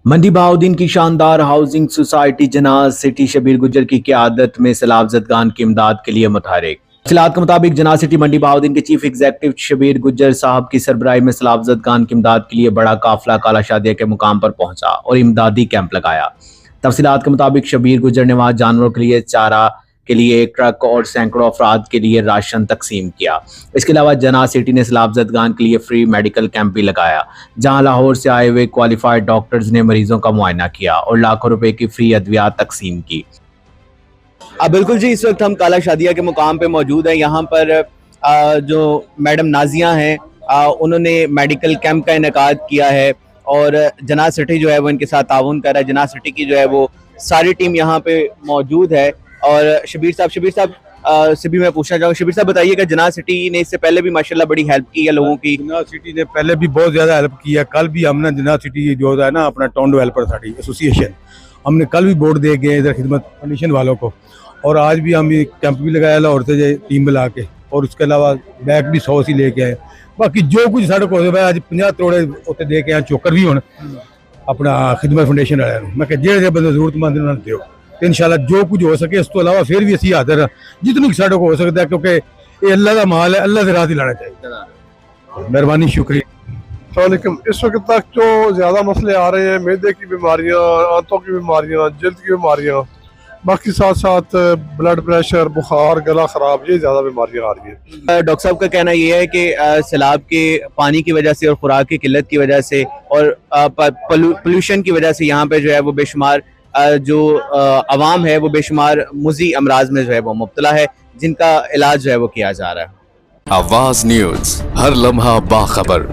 मंडी बहाउद्दीन की शानदार housing society Jinnah's city Shabir गुजर की क़यादत में सैलाब ज़दगान की इमदाद के लिए मुतहरिक। तफसीलात के मुताबिक जनाज सिटी मंडी बहाउद्दीन के चीफ एग्जीक्यूटिव शबीर गुजर साहब की सरबराही में सैलाब ज़दगान की इमदाद के लिए बड़ा काफिला काला शादिया के मुकाम पर पहुंचा और इमदादी कैंप लगाया। तफसीलात के मुताबिक शबीर गुजर ने वहाँ जानवरों के लिए चारा के लिए एक ट्रक और सैकड़ों अफराद के लिए राशन तकसीम किया। इसके अलावा जनाज सिटी ने सैलाब ज़दगान के लिए फ्री मेडिकल कैंप भी लगाया, जहां लाहौर से आए हुए क्वालिफाइड डॉक्टर्स ने मरीजों का मुआयना किया और लाखों रुपए की फ्री अद्वियात तकसीम की। बिल्कुल जी, इस वक्त हम काला शादिया के मुकाम पे मौजूद हैं। यहाँ पर जो मैडम नाजिया हैं उन्होंने मेडिकल कैंप का इनेकाद किया है और जनाज सिटी जो है वो इनके साथ ताउन कर रहा है। जनाज सिटी की जो है वो सारी टीम यहाँ पे मौजूद है। और शबीर साहब से भी मैं पूछना चाहूँगा, शबीर साहब बताइएगा, जनाज सिटी ने इससे पहले भी माशाल्लाह बड़ी हेल्प की है लोगों की। जनाज सिटी ने पहले भी बहुत ज़्यादा हेल्प की है। कल भी हमने जनाज सिटी जो है ना अपना टाउन डेवलपर साड़ी एसोसिएशन, हमने कल भी बोर्ड दे गए इधर खिदमत कंडीशन वालों को, और आज भी हम कैंप भी लगाया लाहौर से टीम मिला के, और उसके अलावा बैग भी 100 सी लेके आए। बाकी जो कुछ साढ़े को आज 50 करोड़ उत्ते दे के आए, चोकर भी होने अपना खिदमत फाउंडेशन वाले मैं जे बंदे जरूरतमंद उन्होंने दो, तो इंशाल्लाह जो कुछ हो सके। इस तो अलावा फिर भी असी हाजिर जितनी साढ़े को हो सकता है, क्योंकि ये अल्लाह का माल है, अल्लाह से राह दिलाना चाहिए। मेहरबानी, शुक्रिया। इस वक्त तक जो ज्यादा मसले आ रहे हैं, मैदे की बीमारियां, आंतों की बीमारियां, जल्द की बीमारियां, बाकी साथ साथ ब्लड प्रेशर, बुखार, गला खराब, ये ज्यादा बीमारियां आ रही है। डॉक्टर साहब का कहना यह है कि सैलाब के पानी की वजह से और खुराक की किल्लत की वजह से और पोल्यूशन की वजह से यहाँ पे जो है वो बेशुमार जो अवाम है वो बेशुमार मुज़ी अमराज में जो है वो मुब्तला है, जिनका इलाज जो है वो किया जा रहा है। आवाज न्यूज, हर लम्हा बाखबर।